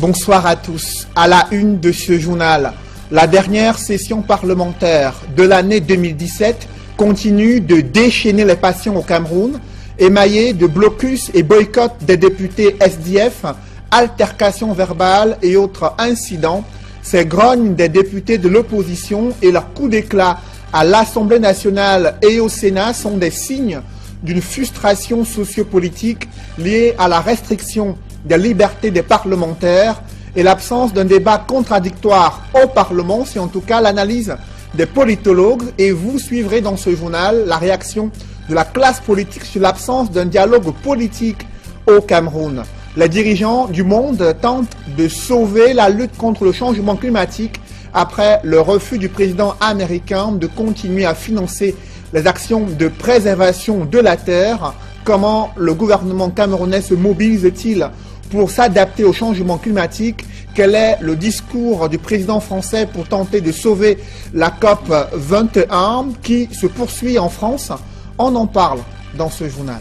Bonsoir à tous. À la une de ce journal, la dernière session parlementaire de l'année 2017 continue de déchaîner les passions au Cameroun, émaillée de blocus et boycott des députés SDF, altercations verbales et autres incidents. Ces grognes des députés de l'opposition et leurs coups d'éclat à l'Assemblée nationale et au Sénat sont des signes d'une frustration sociopolitique liée à la restriction des libertés des parlementaires et l'absence d'un débat contradictoire au Parlement. C'est en tout cas l'analyse des politologues et vous suivrez dans ce journal la réaction de la classe politique sur l'absence d'un dialogue politique au Cameroun. Les dirigeants du monde tentent de sauver la lutte contre le changement climatique après le refus du président américain de continuer à financer les actions de préservation de la terre. Comment le gouvernement camerounais se mobilise-t-il pour s'adapter au changement climatique? Quel est le discours du président français pour tenter de sauver la COP 21 qui se poursuit en France? On en parle dans ce journal.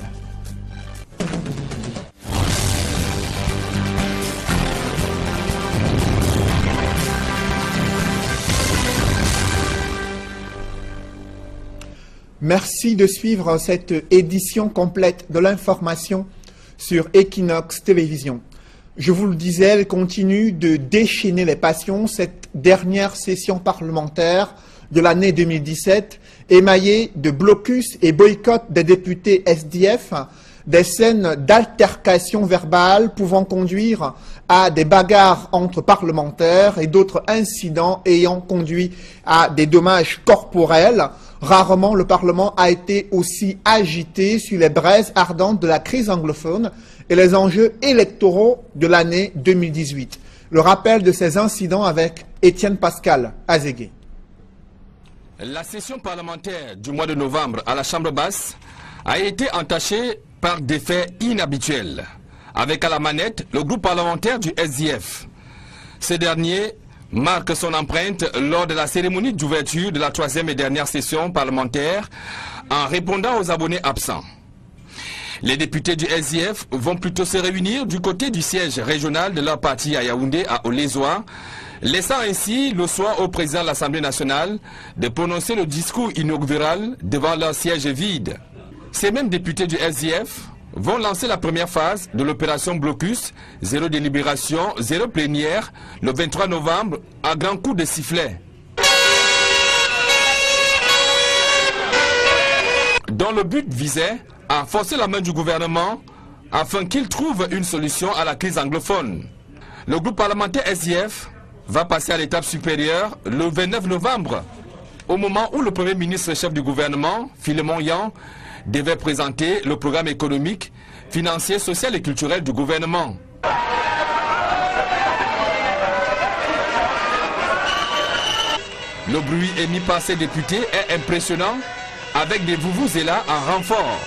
Merci de suivre cette édition complète de l'information sur Equinox Télévision. Je vous le disais, elle continue de déchaîner les passions, cette dernière session parlementaire de l'année 2017, émaillée de blocus et boycott des députés SDF, des scènes d'altercation verbale pouvant conduire à des bagarres entre parlementaires et d'autres incidents ayant conduit à des dommages corporels. Rarement le Parlement a été aussi agité sur les braises ardentes de la crise anglophone et les enjeux électoraux de l'année 2018. Le rappel de ces incidents avec Étienne Pascal Azégué. La session parlementaire du mois de novembre à la Chambre basse a été entachée par des faits inhabituels, avec à la manette le groupe parlementaire du SDF. Ce dernier marque son empreinte lors de la cérémonie d'ouverture de la troisième et dernière session parlementaire en répondant aux abonnés absents. Les députés du SDF vont plutôt se réunir du côté du siège régional de leur parti à Yaoundé, à Olézoa, laissant ainsi le soin au président de l'Assemblée nationale de prononcer le discours inaugural devant leur siège vide. Ces mêmes députés du SDF vont lancer la première phase de l'opération Blocus, zéro délibération, zéro plénière, le 23 novembre, à grands coups de sifflet. Dont le but visait à forcer la main du gouvernement afin qu'il trouve une solution à la crise anglophone. Le groupe parlementaire SDF va passer à l'étape supérieure le 29 novembre, au moment où le Premier ministre chef du gouvernement, Philemon Yan, devait présenter le programme économique, financier, social et culturel du gouvernement. Le bruit émis par ces députés est impressionnant, avec des vuvuzela en renfort.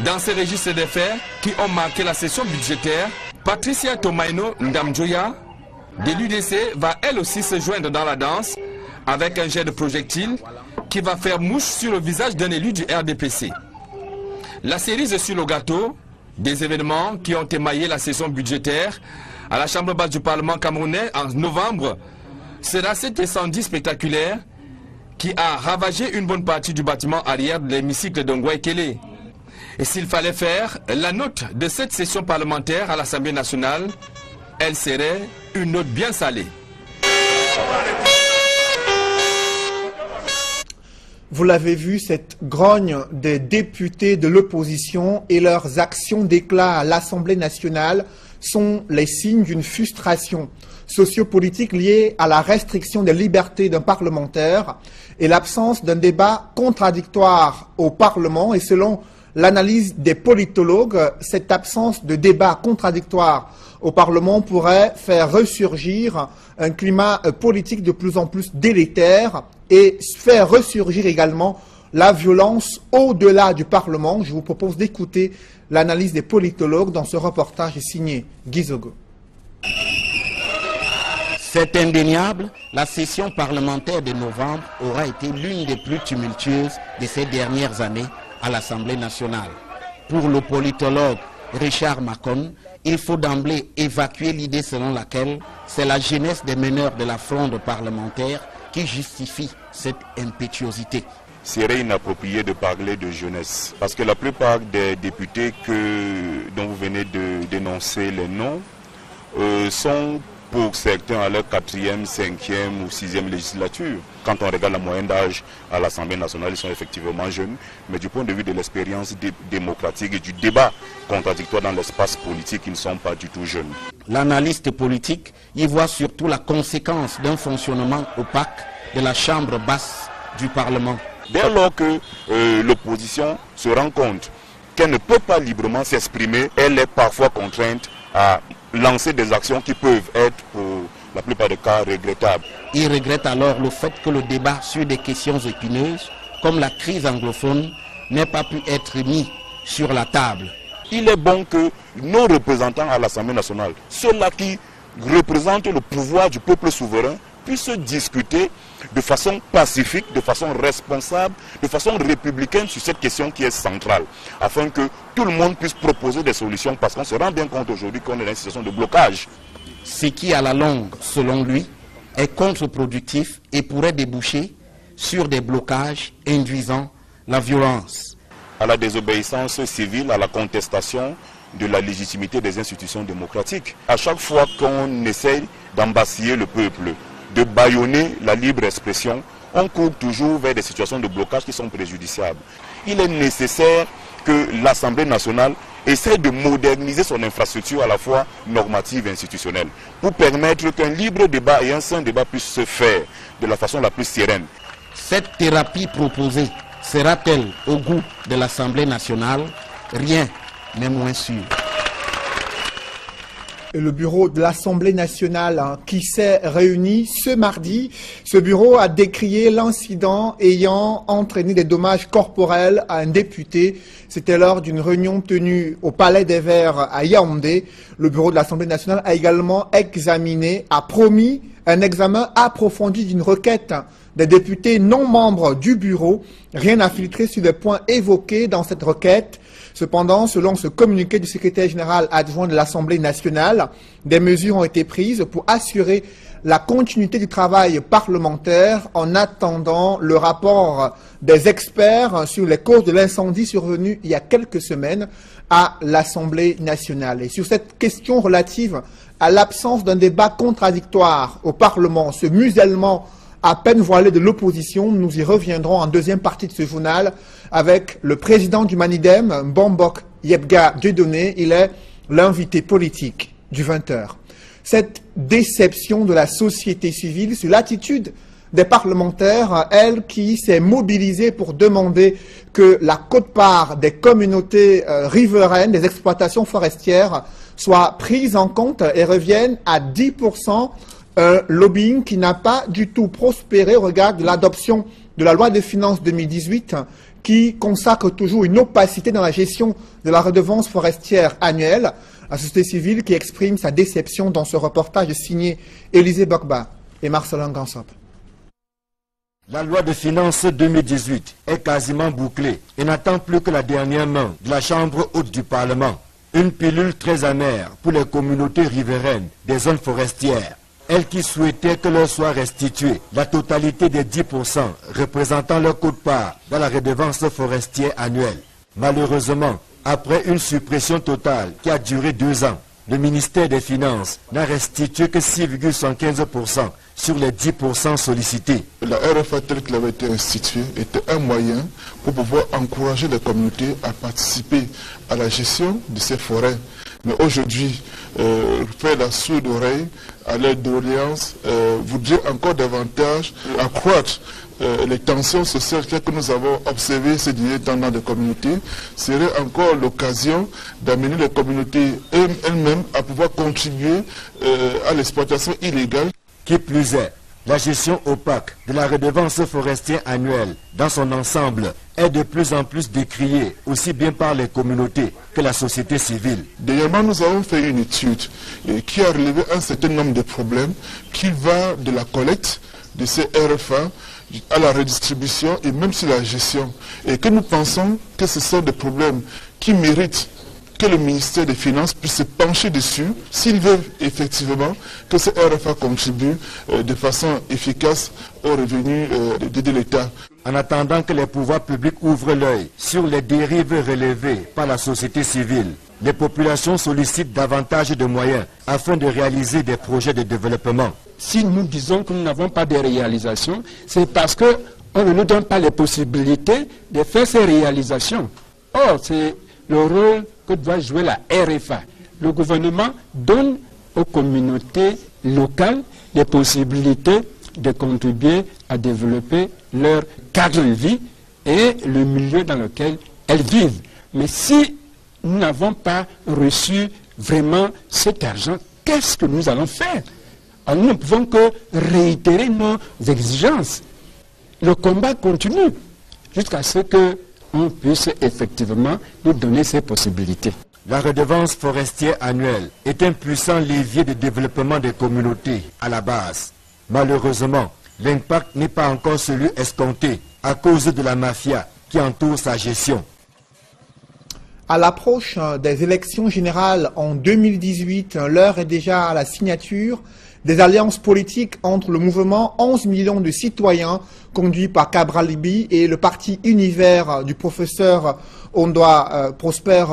Dans ces registres des faits qui ont marqué la session budgétaire, Patricia Tomaino Ndamjoya de l'UDC va elle aussi se joindre dans la danse avec un jet de projectile qui va faire mouche sur le visage d'un élu du RDPC. La cerise sur le gâteau des événements qui ont émaillé la session budgétaire à la Chambre basse du Parlement camerounais en novembre sera cet incendie spectaculaire qui a ravagé une bonne partie du bâtiment arrière de l'hémicycle de Ngouaïkele. Et s'il fallait faire la note de cette session parlementaire à l'Assemblée nationale, elle serait une note bien salée. Vous l'avez vu, cette grogne des députés de l'opposition et leurs actions d'éclat à l'Assemblée nationale sont les signes d'une frustration sociopolitique liée à la restriction des libertés d'un parlementaire et l'absence d'un débat contradictoire au Parlement. Et selon l'analyse des politologues, cette absence de débat contradictoire au Parlement pourrait faire ressurgir un climat politique de plus en plus délétère et faire ressurgir également la violence au-delà du Parlement. Je vous propose d'écouter l'analyse des politologues dans ce reportage signé Guy Zogo. C'est indéniable, la session parlementaire de novembre aura été l'une des plus tumultueuses de ces dernières années à l'Assemblée nationale. Pour le politologue Richard Macon, il faut d'emblée évacuer l'idée selon laquelle c'est la jeunesse des meneurs de la fronde parlementaire qui justifie cette impétuosité. Il serait inapproprié de parler de jeunesse, parce que la plupart des députés dont vous venez de dénoncer les noms sont pour certains à leur 4e, 5e ou 6e législature. Quand on regarde la moyenne d'âge à l'Assemblée nationale, ils sont effectivement jeunes, mais du point de vue de l'expérience démocratique et du débat contradictoire dans l'espace politique, ils ne sont pas du tout jeunes. L'analyste politique y voit surtout la conséquence d'un fonctionnement opaque de la chambre basse du Parlement. Dès lors que l'opposition se rend compte qu'elle ne peut pas librement s'exprimer, elle est parfois contrainte à lancer des actions qui peuvent être, pour la plupart des cas, regrettables. Il regrette alors le fait que le débat sur des questions épineuses, comme la crise anglophone, n'ait pas pu être mis sur la table. Il est bon que nos représentants à l'Assemblée nationale, ceux-là qui représentent le pouvoir du peuple souverain, puissent discuter de façon pacifique, de façon responsable, de façon républicaine sur cette question qui est centrale, afin que tout le monde puisse proposer des solutions, parce qu'on se rend bien compte aujourd'hui qu'on est dans une situation de blocage. Ce qui, à la longue, selon lui, est contre-productif et pourrait déboucher sur des blocages induisant la violence. À la désobéissance civile, à la contestation de la légitimité des institutions démocratiques. À chaque fois qu'on essaye d'embasiller le peuple, de bâillonner la libre expression, on court toujours vers des situations de blocage qui sont préjudiciables. Il est nécessaire que l'Assemblée nationale essaie de moderniser son infrastructure à la fois normative et institutionnelle pour permettre qu'un libre débat et un sain débat puissent se faire de la façon la plus sereine. Cette thérapie proposée sera-t-elle au goût de l'Assemblée nationale? Rien n'est moins sûr. Le bureau de l'Assemblée nationale qui s'est réuni ce mardi, ce bureau a décrié l'incident ayant entraîné des dommages corporels à un député. C'était lors d'une réunion tenue au Palais des Verts à Yaoundé. Le bureau de l'Assemblée nationale a également promis un examen approfondi d'une requête des députés non membres du bureau. Rien n'a filtré sur les points évoqués dans cette requête. Cependant, selon ce communiqué du secrétaire général adjoint de l'Assemblée nationale, des mesures ont été prises pour assurer la continuité du travail parlementaire en attendant le rapport des experts sur les causes de l'incendie survenu il y a quelques semaines à l'Assemblée nationale. Et sur cette question relative à l'absence d'un débat contradictoire au Parlement, ce musellement à peine voilé de l'opposition, nous y reviendrons en deuxième partie de ce journal avec le président du Manidem, Bombok Yebga Dieudonné. Il est l'invité politique du 20h. Cette déception de la société civile sur l'attitude des parlementaires, elle qui s'est mobilisée pour demander que la quote-part des communautés riveraines, des exploitations forestières, soit prise en compte et revienne à 10%. Un lobbying qui n'a pas du tout prospéré au regard de l'adoption de la loi de finances 2018 qui consacre toujours une opacité dans la gestion de la redevance forestière annuelle. La société civile qui exprime sa déception dans ce reportage signé Élisée Bokba et Marcelin Gansop. La loi de finances 2018 est quasiment bouclée et n'attend plus que la dernière main de la Chambre haute du Parlement. Une pilule très amère pour les communautés riveraines des zones forestières. Elles qui souhaitaient que leur soit restituée la totalité des 10% représentant leur quote-part dans la redevance forestière annuelle. Malheureusement, après une suppression totale qui a duré 2 ans, le ministère des Finances n'a restitué que 6,75% sur les 10% sollicités. La RFA telle qu'elle avait été instituée était un moyen pour pouvoir encourager les communautés à participer à la gestion de ces forêts. Mais aujourd'hui, faire la sourde oreille à l'aide d'alliance voudrait encore davantage accroître les tensions sociales que nous avons observées ces derniers temps dans les communautés, serait encore l'occasion d'amener les communautés elles-mêmes à pouvoir contribuer à l'exploitation illégale. Qui plus est, la gestion opaque de la redevance forestière annuelle dans son ensemble est de plus en plus décriée, aussi bien par les communautés que la société civile. Dernièrement, nous avons fait une étude qui a relevé un certain nombre de problèmes qui va de la collecte, de ces RFA à la redistribution et même sur la gestion. Et que nous pensons que ce sont des problèmes qui méritent que le ministère des Finances puisse se pencher dessus s'ils veulent effectivement que ces RFA contribuent de façon efficace aux revenus de l'État. En attendant que les pouvoirs publics ouvrent l'œil sur les dérives relevées par la société civile, les populations sollicitent davantage de moyens afin de réaliser des projets de développement. Si nous disons que nous n'avons pas de réalisations, c'est parce qu'on ne nous donne pas les possibilités de faire ces réalisations. Or, c'est le rôle que doit jouer la RFA. Le gouvernement donne aux communautés locales les possibilités de contribuer à développer leur cadre de vie et le milieu dans lequel elles vivent. Mais si nous n'avons pas reçu vraiment cet argent, qu'est-ce que nous allons faire? Alors, nous ne pouvons que réitérer nos exigences. Le combat continue jusqu'à ce qu'on puisse effectivement nous donner ces possibilités. La redevance forestière annuelle est un puissant levier de développement des communautés à la base. Malheureusement, l'impact n'est pas encore celui escompté à cause de la mafia qui entoure sa gestion. À l'approche des élections générales en 2018, l'heure est déjà à la signature des alliances politiques entre le mouvement 11 millions de citoyens conduit par Cabral Libby et le parti Univers du professeur Ondoa Prosper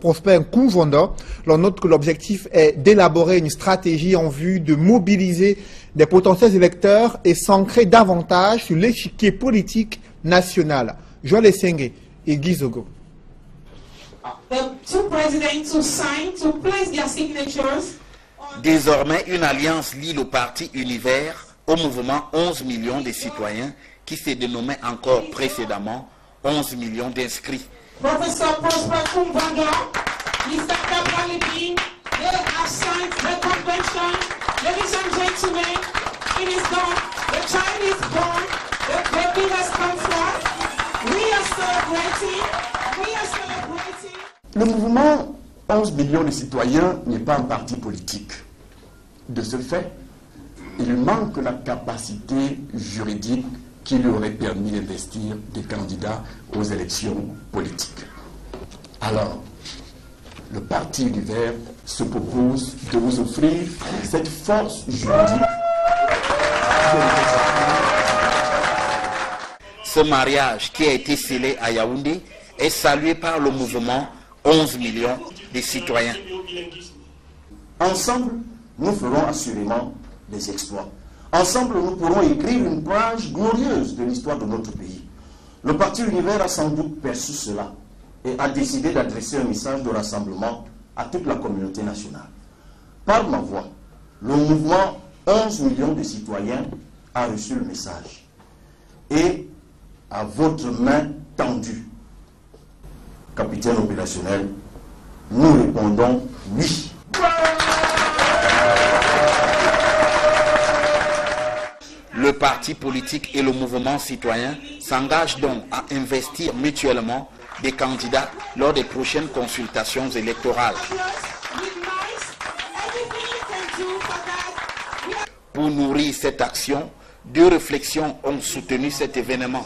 Nkou-Vondo. L'on note que l'objectif est d'élaborer une stratégie en vue de mobiliser des potentiels électeurs et s'ancrer davantage sur l'échiquier politique national. Joël Essenge et Guy Zogo. Désormais, une alliance lie le parti Univers au mouvement 11 millions de citoyens qui se dénommait encore précédemment 11 millions d'inscrits. Professor Prosper Nkou-Vondo, Mr. Cabral Libby, they have signed the convention. Ladies and gentlemen, it is done. The child is born. The baby has come forth. We are celebrating. We are celebrating. Le mouvement 11 millions de citoyens n'est pas un parti politique. De ce fait, il manque la capacité juridique qui lui aurait permis d'investir des candidats aux élections politiques. Alors, le Parti Univers se propose de vous offrir cette force juridique. Ce mariage qui a été scellé à Yaoundé est salué par le mouvement 11 millions de citoyens. Ensemble, nous ferons assurément des exploits. Ensemble, nous pourrons écrire une page glorieuse de l'histoire de notre pays. Le Parti Univers a sans doute perçu cela et a décidé d'adresser un message de rassemblement à toute la communauté nationale. Par ma voix, le mouvement 11 millions de citoyens a reçu le message. Et à votre main tendue, capitaine opérationnel, nous répondons oui. Le parti politique et le mouvement citoyen s'engagent donc à investir mutuellement des candidats lors des prochaines consultations électorales. Pour nourrir cette action, deux réflexions ont soutenu cet événement.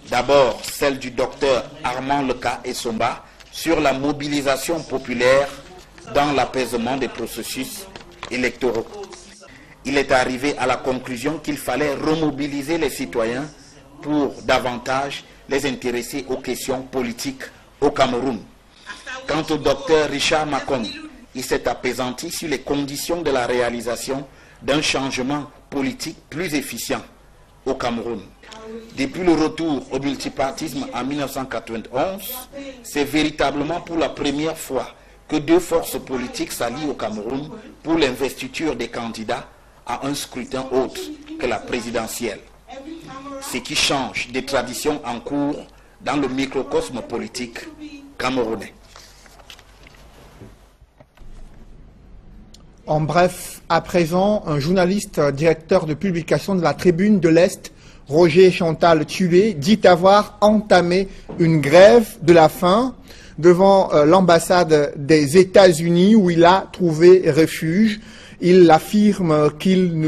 D'abord, celle du docteur Armand Leka Essomba sur la mobilisation populaire dans l'apaisement des processus électoraux. Il est arrivé à la conclusion qu'il fallait remobiliser les citoyens pour davantage les intéresser aux questions politiques au Cameroun. Quant au docteur Richard Macon, il s'est apaisanti sur les conditions de la réalisation d'un changement politique plus efficient au Cameroun. Depuis le retour au multipartisme en 1991, c'est véritablement pour la première fois que deux forces politiques s'allient au Cameroun pour l'investiture des candidats à un scrutin autre que la présidentielle. Ce qui change des traditions en cours dans le microcosme politique camerounais. En bref, à présent, un journaliste directeur de publication de la Tribune de l'Est, Roger Chantal Tué, dit avoir entamé une grève de la faim devant l'ambassade des États-Unis où il a trouvé refuge. Il affirme qu'il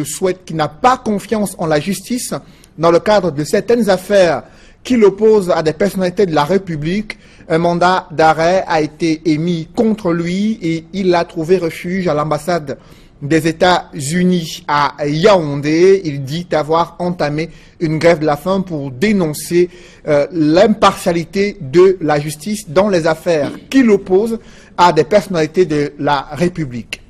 n'a pas confiance en la justice dans le cadre de certaines affaires qu'il oppose à des personnalités de la République. Un mandat d'arrêt a été émis contre lui et il a trouvé refuge à l'ambassade des États-Unis à Yaoundé. Il dit avoir entamé une grève de la faim pour dénoncer l'impartialité de la justice dans les affaires qu'il oppose à des personnalités de la République.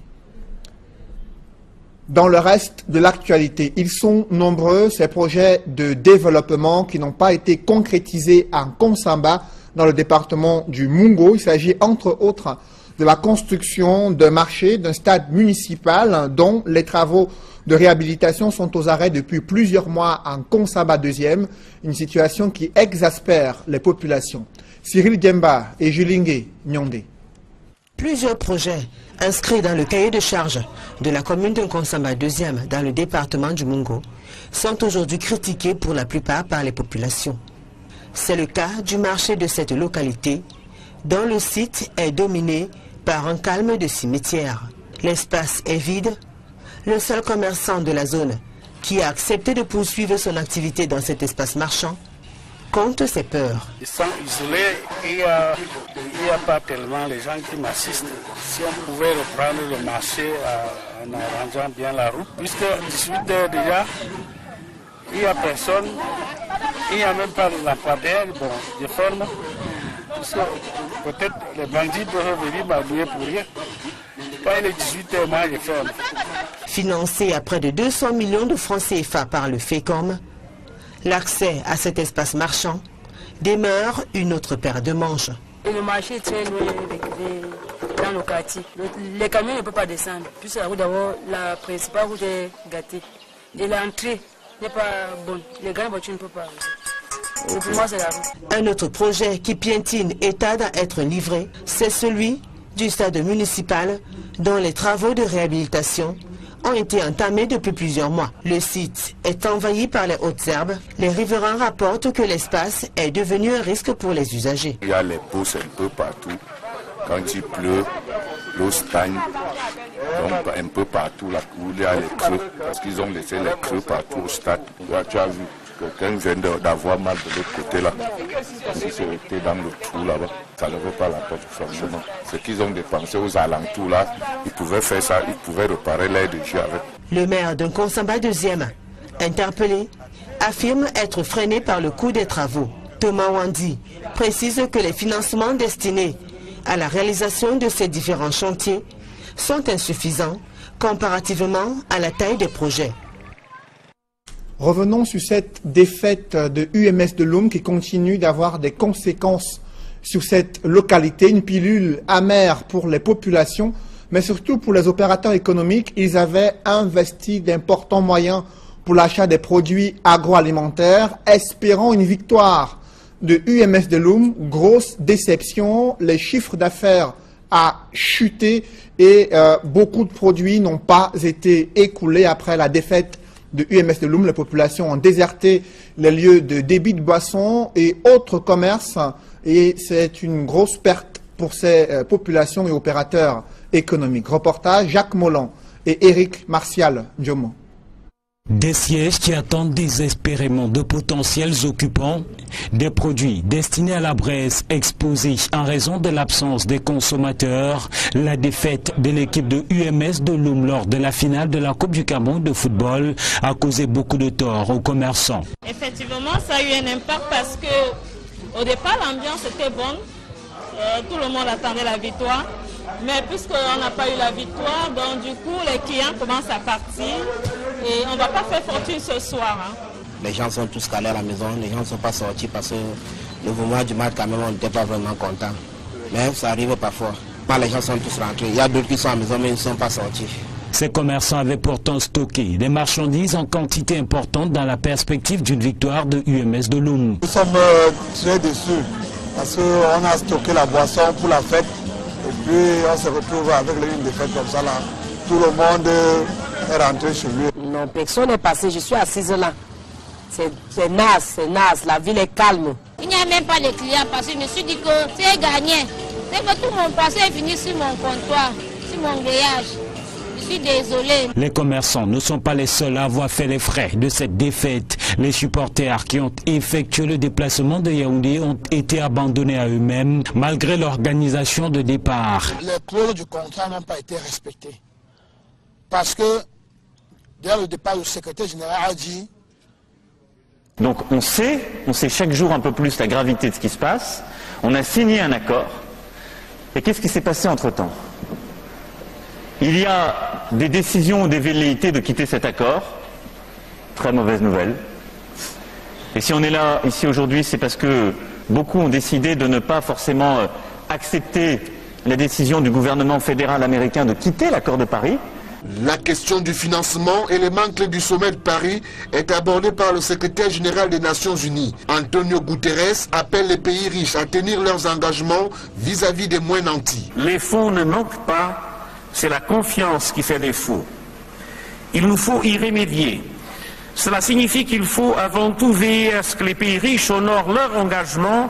Dans le reste de l'actualité, ils sont nombreux ces projets de développement qui n'ont pas été concrétisés en Konsamba dans le département du Mungo. Il s'agit entre autres de la construction d'un marché, d'un stade municipal dont les travaux de réhabilitation sont aux arrêts depuis plusieurs mois en Konsamba 2e, une situation qui exaspère les populations. Cyril Diemba et Julingue Nyondé. Plusieurs projets inscrits dans le cahier de charges de la commune de Konsamba 2e dans le département du Mungo sont aujourd'hui critiqués pour la plupart par les populations. C'est le cas du marché de cette localité dont le site est dominé par un calme de cimetière. L'espace est vide. Le seul commerçant de la zone qui a accepté de poursuivre son activité dans cet espace marchand compte ses peurs. Ils sont isolés, il n'y a pas tellement les gens qui m'assistent. Si on pouvait reprendre le marché en arrangeant bien la route, puisque 18 heures déjà, il n'y a personne, il n'y a même pas de lampadaire, bon, je ferme. Peut-être les bandits peuvent venir m'abouiller pour rien. Pas les 18 heures, moi je ferme. Financé à près de 200 millions de francs CFA par le FECOM, l'accès à cet espace marchand demeure une autre paire de manches. Et le marché est très loin dans le quartier. Les camions ne peuvent pas descendre. Puisque la route d'abord, la principale route est gâtée. Et l'entrée n'est pas bonne. Les grandes voitures ne peuvent pas. Et pour moi, c'est la route. Un autre projet qui piétine et tarde à être livré, c'est celui du stade municipal dont les travaux de réhabilitation ont été entamés depuis plusieurs mois. Le site est envahi par les hautes herbes. Les riverains rapportent que l'espace est devenu un risque pour les usagers. Il y a les pousses un peu partout. Quand il pleut, l'eau stagne. Donc un peu partout, là où il y a les creux, parce qu'ils ont laissé les creux partout au stade. Là, tu as vu, quelqu'un vient d'avoir mal de l'autre côté là. Si c'était dans le trou là-bas, ça ne vaut pas la peine, franchement. Ce qu'ils ont dépensé aux alentours là, ils pouvaient faire ça, ils pouvaient réparer l'air de jeu avec. Le maire de Konsamba 2e, interpellé, affirme être freiné par le coût des travaux. Thomas Wandi précise que les financements destinés à la réalisation de ces différents chantiers sont insuffisants comparativement à la taille des projets. Revenons sur cette défaite de UMS de Loum qui continue d'avoir des conséquences sur cette localité. Une pilule amère pour les populations, mais surtout pour les opérateurs économiques. Ils avaient investi d'importants moyens pour l'achat des produits agroalimentaires, espérant une victoire de UMS de Loum. Grosse déception, les chiffres d'affaires a chuté et beaucoup de produits n'ont pas été écoulés après la défaite de UMS de Loum. Les populations ont déserté les lieux de débit de boissons et autres commerces et c'est une grosse perte pour ces populations et opérateurs économiques. Reportage Jacques Molland et Éric Martial Diomo. Des sièges qui attendent désespérément de potentiels occupants, des produits destinés à la Bresse exposés en raison de l'absence des consommateurs, la défaite de l'équipe de UMS de Loum lors de la finale de la Coupe du Cameroun de football a causé beaucoup de tort aux commerçants. Effectivement, ça a eu un impact parce que au départ l'ambiance était bonne, tout le monde attendait la victoire. Mais puisqu'on n'a pas eu la victoire, donc du coup les clients commencent à partir et on ne va pas faire fortune ce soir. Hein. Les gens sont tous calés à la maison, les gens ne sont pas sortis parce que le mouvement du match quand même on n'était pas vraiment contents. Mais ça arrive parfois. Les gens sont tous rentrés. Il y a d'autres qui sont à la maison mais ils ne sont pas sortis. Ces commerçants avaient pourtant stocké des marchandises en quantité importante dans la perspective d'une victoire de UMS de Loum. Nous sommes très déçus parce qu'on a stocké la boisson pour la fête. Et puis on se retrouve avec une défaite comme ça là. Tout le monde est rentré chez lui. Non, personne n'est passé, je suis assise là. C'est naze, la ville est calme. Il n'y a même pas de clients parce que je me suis dit que c'est gagné. C'est que tout mon passé est venu sur mon comptoir, sur mon grillage. Je Je suis désolé. Les commerçants ne sont pas les seuls à avoir fait les frais de cette défaite. Les supporters qui ont effectué le déplacement de Yaoundé ont été abandonnés à eux-mêmes malgré l'organisation de départ. Les clauses du contrat n'ont pas été respectées. Parce que, dès le départ, le secrétaire général a dit... Donc on sait chaque jour un peu plus la gravité de ce qui se passe. On a signé un accord. Et qu'est-ce qui s'est passé entre-temps? Il y a des décisions ou des velléités de quitter cet accord. Très mauvaise nouvelle. Et si on est là, ici aujourd'hui, c'est parce que beaucoup ont décidé de ne pas forcément accepter la décision du gouvernement fédéral américain de quitter l'accord de Paris. La question du financement et les manques du sommet de Paris est abordée par le secrétaire général des Nations Unies. Antonio Guterres appelle les pays riches à tenir leurs engagements vis-à-vis des moins nantis. Les fonds ne manquent pas, c'est la confiance qui fait défaut. Il nous faut y remédier. Cela signifie qu'il faut avant tout veiller à ce que les pays riches honorent leur engagement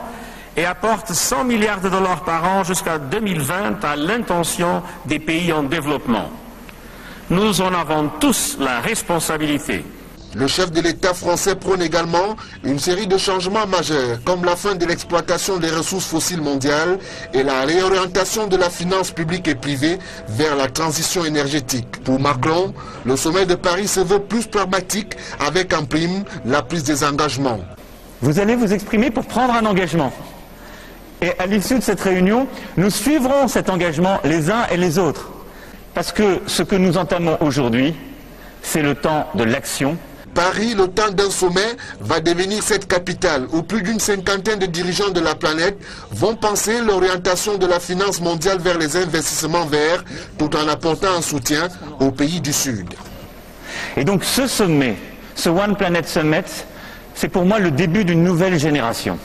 et apportent 100 milliards de dollars par an jusqu'à 2020 à l'intention des pays en développement. Nous en avons tous la responsabilité. Le chef de l'État français prône également une série de changements majeurs, comme la fin de l'exploitation des ressources fossiles mondiales et la réorientation de la finance publique et privée vers la transition énergétique. Pour Macron, le sommet de Paris se veut plus pragmatique avec en prime la prise des engagements. Vous allez vous exprimer pour prendre un engagement. Et à l'issue de cette réunion, nous suivrons cet engagement les uns et les autres. Parce que ce que nous entamons aujourd'hui, c'est le temps de l'action. Paris, le temps d'un sommet, va devenir cette capitale où plus d'une cinquantaine de dirigeants de la planète vont penser l'orientation de la finance mondiale vers les investissements verts, tout en apportant un soutien aux pays du Sud. Et donc ce sommet, ce One Planet Summit, c'est pour moi le début d'une nouvelle génération.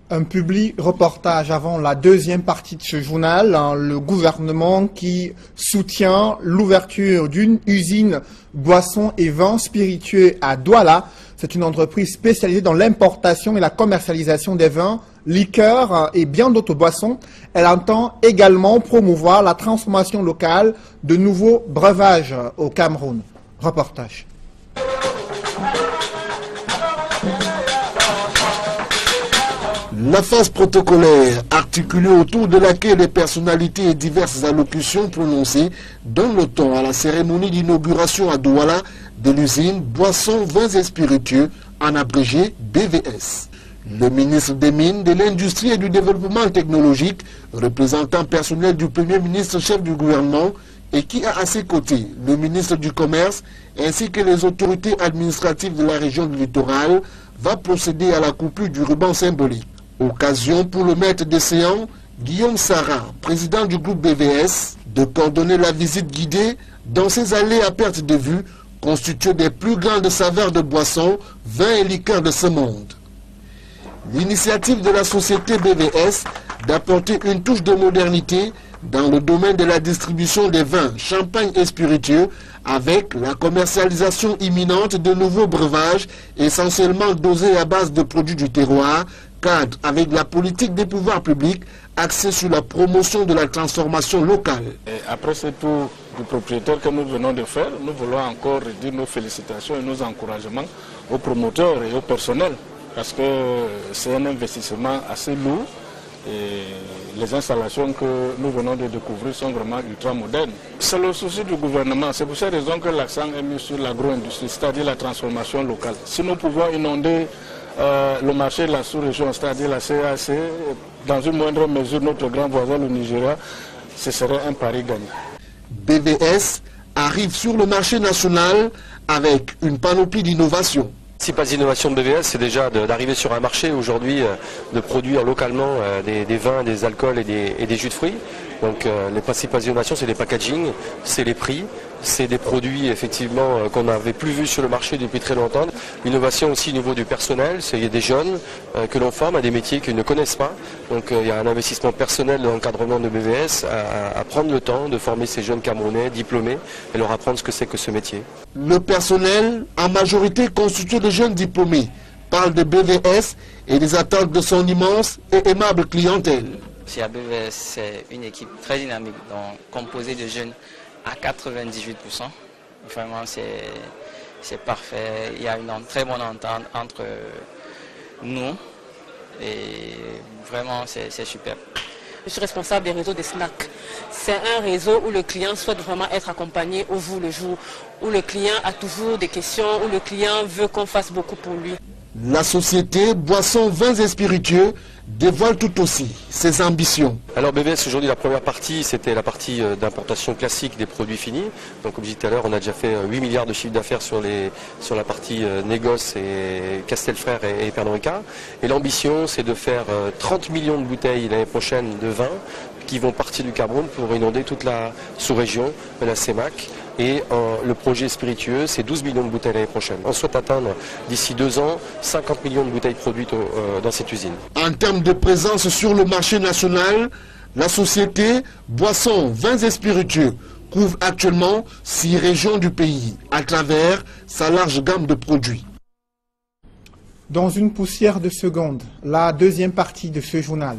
Un public reportage avant la deuxième partie de ce journal, le gouvernement qui soutient l'ouverture d'une usine boissons et vins spiritueux à Douala. C'est une entreprise spécialisée dans l'importation et la commercialisation des vins, liqueurs et bien d'autres boissons. Elle entend également promouvoir la transformation locale de nouveaux breuvages au Cameroun. Reportage. La phase protocolaire, articulée autour de laquelle les personnalités et diverses allocutions prononcées, donnent le ton à la cérémonie d'inauguration à Douala de l'usine Boissons, Vins et Spiritueux, en abrégé BVS. Le ministre des Mines, de l'Industrie et du Développement technologique, représentant personnel du Premier ministre chef du gouvernement, et qui a à ses côtés le ministre du Commerce ainsi que les autorités administratives de la région du littoral, va procéder à la coupure du ruban symbolique. Occasion pour le maître des séances, Guillaume Sarah, président du groupe BVS, de coordonner la visite guidée dans ces allées à perte de vue, constituées des plus grandes saveurs de boissons, vins et liqueurs de ce monde. L'initiative de la société BVS d'apporter une touche de modernité dans le domaine de la distribution des vins, champagnes et spiritueux, avec la commercialisation imminente de nouveaux breuvages, essentiellement dosés à base de produits du terroir, cadre avec la politique des pouvoirs publics axée sur la promotion de la transformation locale. Et après ce tour du propriétaire que nous venons de faire, nous voulons encore redire nos félicitations et nos encouragements aux promoteurs et au personnel, parce que c'est un investissement assez lourd. Et les installations que nous venons de découvrir sont vraiment ultra modernes. C'est le souci du gouvernement. C'est pour cette raison que l'accent est mis sur l'agro-industrie, c'est-à-dire la transformation locale. Si nous pouvons inonder le marché de la sous-région, c'est-à-dire la CAC, dans une moindre mesure notre grand voisin le Nigeria, ce serait un pari gagné. BVS arrive sur le marché national avec une panoplie d'innovations. Les principales innovations de BVS, c'est déjà d'arriver sur un marché aujourd'hui, de produire localement des vins, des alcools et des jus de fruits. Donc les principales innovations, c'est les packaging, c'est les prix, c'est des produits effectivement qu'on n'avait plus vus sur le marché depuis très longtemps. L'innovation aussi au niveau du personnel, il y a des jeunes que l'on forme à des métiers qu'ils ne connaissent pas. Donc il y a un investissement personnel dans l'encadrement de BVS à prendre le temps de former ces jeunes Camerounais diplômés et leur apprendre ce que c'est que ce métier. Le personnel, en majorité constitué de jeunes diplômés, parle de BVS et des attentes de son immense et aimable clientèle. Chez BVS, c'est une équipe très dynamique, donc composée de jeunes à 98%. Vraiment, c'est parfait. Il y a une très bonne entente entre nous et vraiment, c'est super. Je suis responsable des réseaux des snacks. C'est un réseau où le client souhaite vraiment être accompagné au jour le jour, où le client a toujours des questions, où le client veut qu'on fasse beaucoup pour lui. La société Boissons, Vins et Spiritueux dévoile tout aussi ses ambitions. Alors BVS aujourd'hui, la première partie, c'était la partie d'importation classique des produits finis. Donc comme je disais tout à l'heure, on a déjà fait 8 milliards de chiffre d'affaires sur la partie négoce et Castelfrère et Pernod Ricard. Et l'ambition, c'est de faire 30 millions de bouteilles l'année prochaine de vin qui vont partir du Cameroun pour inonder toute la sous-région de la CEMAC. Et le projet spiritueux, c'est 12 millions de bouteilles l'année prochaine. On souhaite atteindre d'ici 2 ans 50 millions de bouteilles produites dans cette usine. En termes de présence sur le marché national, la société Boissons, Vins et Spiritueux couvre actuellement 6 régions du pays à travers sa large gamme de produits. Dans une poussière de seconde, la deuxième partie de ce journal.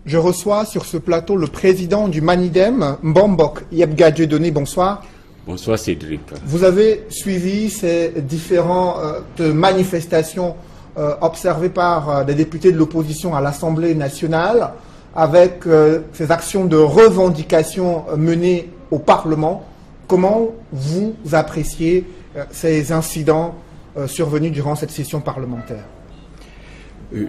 Je reçois sur ce plateau le président du Manidem, Mbombok Yebga Dieudonné. Bonsoir. Bonsoir Cédric. Vous avez suivi ces différentes manifestations observées par des députés de l'opposition à l'Assemblée nationale, avec ces actions de revendication menées au Parlement. Comment vous appréciez ces incidents survenus durant cette session parlementaire?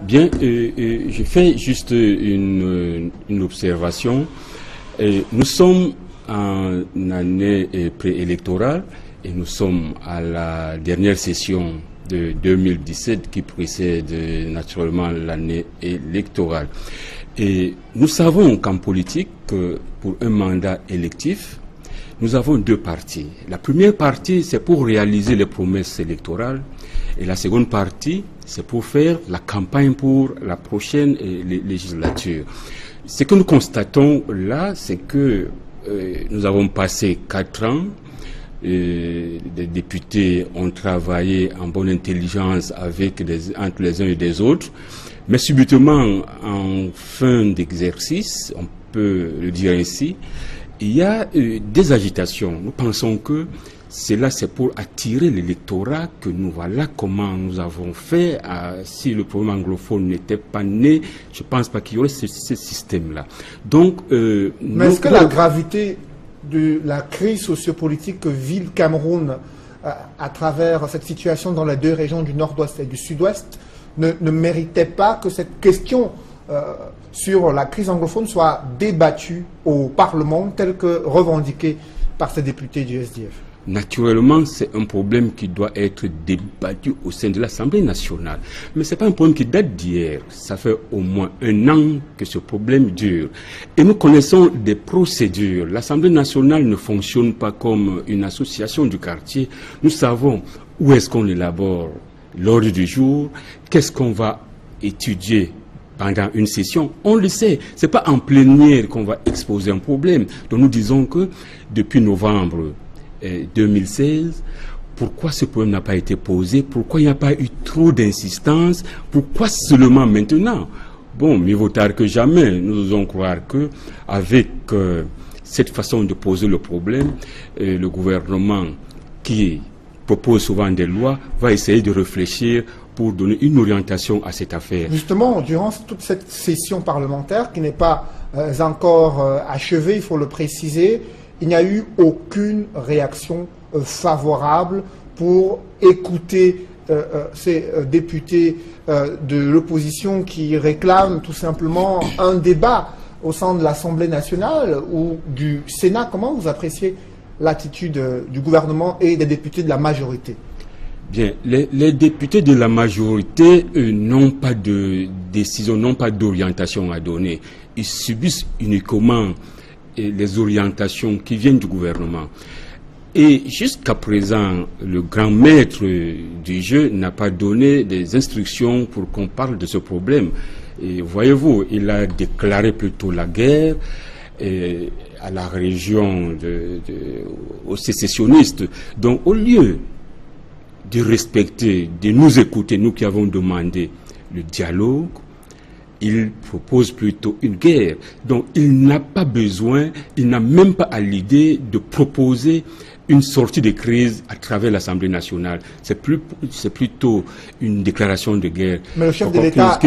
Bien, je fais juste une observation. Nous sommes en année préélectorale et nous sommes à la dernière session de 2017 qui précède naturellement l'année électorale. Et nous savons qu'en politique, pour un mandat électif, nous avons 2 parties. La première partie, c'est pour réaliser les promesses électorales. Et la seconde partie, c'est pour faire la campagne pour la prochaine législature. Ce que nous constatons là, c'est que nous avons passé 4 ans. Les députés ont travaillé en bonne intelligence entre les uns et les autres. Mais subitement, en fin d'exercice, on peut le dire ainsi, il y a des agitations. Nous pensons que cela, c'est pour attirer l'électorat que nous voilà comment nous avons fait. Si le problème anglophone n'était pas né, je ne pense pas qu'il y aurait ce système-là. Donc, mais est-ce que la gravité de la crise sociopolitique que vit le Cameroun à travers cette situation dans les 2 régions du nord-ouest et du sud-ouest ne méritait pas que cette question sur la crise anglophone soit débattue au Parlement, telle que revendiquée par ces députés du SDF? Naturellement, c'est un problème qui doit être débattu au sein de l'Assemblée nationale. Mais ce n'est pas un problème qui date d'hier. Ça fait au moins 1 an que ce problème dure. Et nous connaissons des procédures. L'Assemblée nationale ne fonctionne pas comme une association du quartier. Nous savons où est-ce qu'on élabore l'ordre du jour, qu'est-ce qu'on va étudier pendant une session. On le sait, ce n'est pas en plénière qu'on va exposer un problème. Donc nous disons que depuis novembre 2016, pourquoi ce problème n'a pas été posé, pourquoi il n'y a pas eu trop d'insistance, pourquoi seulement maintenant? Bon, mieux vaut tard que jamais. Nous osons croire que avec cette façon de poser le problème, le gouvernement qui propose souvent des lois va essayer de réfléchir pour donner une orientation à cette affaire. Justement, durant toute cette session parlementaire qui n'est pas encore achevée, il faut le préciser, il n'y a eu aucune réaction favorable pour écouter ces députés de l'opposition qui réclament tout simplement un débat au sein de l'Assemblée nationale ou du Sénat. Comment vous appréciez l'attitude du gouvernement et des députés de la majorité? Bien, les députés de la majorité n'ont pas de décision, n'ont pas d'orientation à donner. Ils subissent uniquement les orientations qui viennent du gouvernement. Et jusqu'à présent, le grand maître du jeu n'a pas donné des instructions pour qu'on parle de ce problème. Et voyez-vous, il a déclaré plutôt la guerre à la région aux sécessionnistes. Donc au lieu de respecter, de nous écouter, nous qui avons demandé le dialogue, il propose plutôt une guerre. Donc il n'a pas besoin, il n'a même pas à l'idée de proposer une sortie de crise à travers l'Assemblée nationale. C'est plutôt une déclaration de guerre. Mais le chef de l'État